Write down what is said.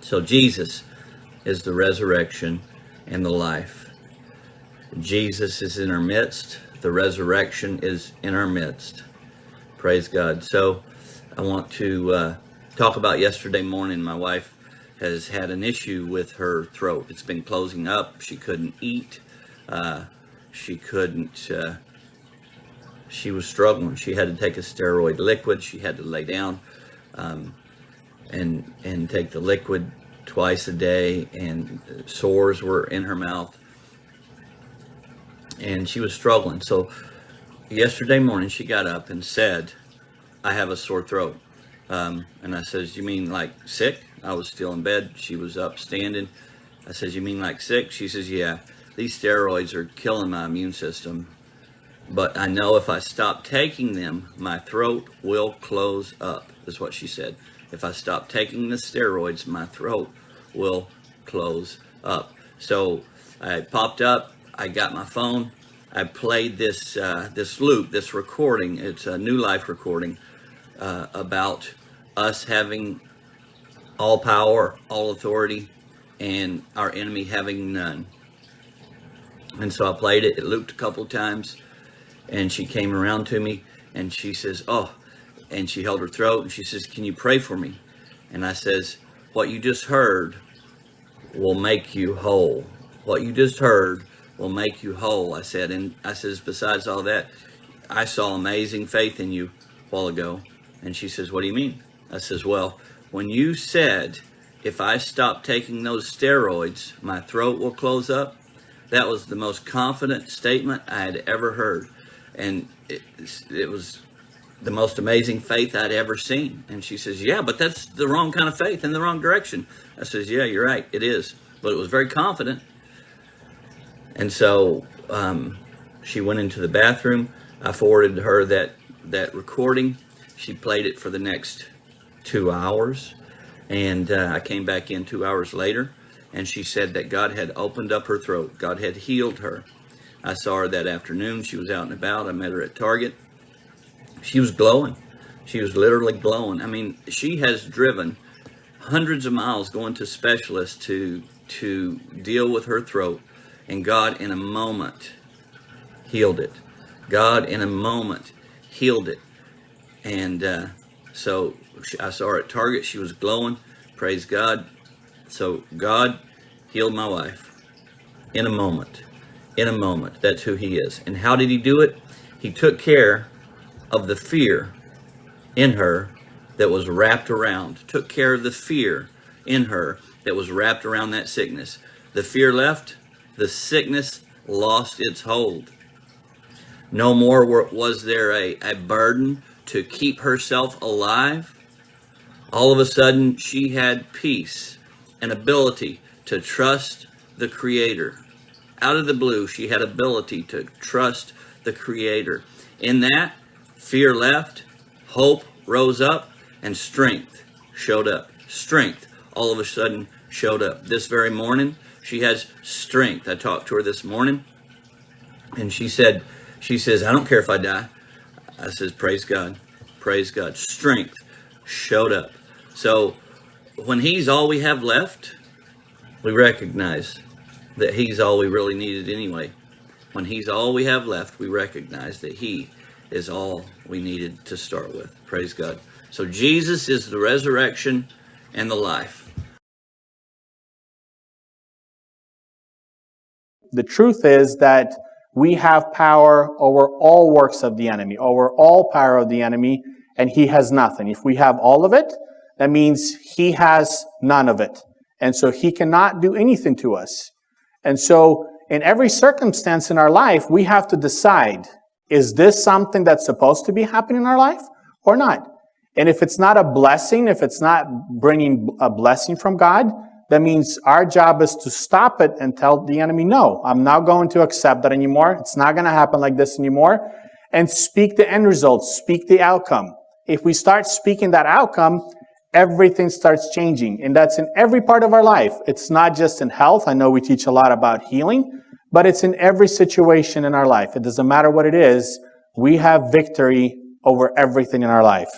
So Jesus is the resurrection and the life. Jesus is in our midst. The resurrection is in our midst. Praise God. So I want to talk about yesterday morning. My wife has had an issue with her throat. It's been closing up. She couldn't eat. She couldn't, she was struggling. She had to take a steroid liquid. She had to lay down and take the liquid twice a day, and sores were in her mouth. And she was struggling. So yesterday morning she got up and said, I have a sore throat. And I says, you mean like sick? I was still in bed. She was up standing. I says, you mean like sick? She says, yeah, these steroids are killing my immune system. But I know if I stop taking them, my throat will close up, is what she said. If I stop taking the steroids, my throat will close up. So I popped up, I got my phone, I played this loop, this recording. It's a New Life recording about us having all power, all authority, and our enemy having none. And so I played it. It looped a couple of times, and she came around to me and she says, oh, and she held her throat and she says, can you pray for me? And I says, what you just heard will make you whole. What you just heard will make you whole, I said. And I says, besides all that, I saw amazing faith in you a while ago. And she says, what do you mean? I says, well, when you said, if I stop taking those steroids, my throat will close up, that was the most confident statement I had ever heard. And it was the most amazing faith I'd ever seen. And she says, yeah, but that's the wrong kind of faith, in the wrong direction. I says, yeah, you're right, it is. But it was very confident. And so she went into the bathroom. I forwarded her that recording. She played it for the next 2 hours. And I came back in 2 hours later, and she said that God had opened up her throat. God had healed her. I saw her that afternoon. She was out and about. I met her at Target. She was glowing. She was literally glowing. I mean, she has driven hundreds of miles going to specialists to deal with her throat, and God in a moment healed it. God in a moment healed it. And so I saw her at Target. She was glowing. Praise God. So God healed my wife in a moment. In a moment. That's who He is. And how did He do it? He took care of the fear in her that was wrapped around. Took care of the fear in her that was wrapped around that sickness. The fear left. The sickness lost its hold. No more was there a burden to keep herself alive. All of a sudden, she had peace and ability to trust the Creator. Out of the blue, she had ability to trust the Creator. In that, fear left, hope rose up, and strength showed up. Strength all of a sudden showed up. This very morning, she has strength. I talked to her this morning, and she says, I don't care if I die. I says, praise God. Praise God. Strength showed up. So when He's all we have left, we recognize that He's all we really needed anyway. When He's all we have left, we recognize that He is all we needed to start with. Praise God. So Jesus is the resurrection and the life. The truth is that we have power over all works of the enemy, over all power of the enemy, and he has nothing. If we have all of it, that means he has none of it. And so he cannot do anything to us. And so in every circumstance in our life, we have to decide, is this something that's supposed to be happening in our life or not? And if it's not a blessing, if it's not bringing a blessing from God, that means our job is to stop it and tell the enemy, no, I'm not going to accept that anymore. It's not going to happen like this anymore. And speak the end result, speak the outcome. If we start speaking that outcome, everything starts changing. And that's in every part of our life. It's not just in health. I know we teach a lot about healing, but it's in every situation in our life. It doesn't matter what it is. We have victory over everything in our life.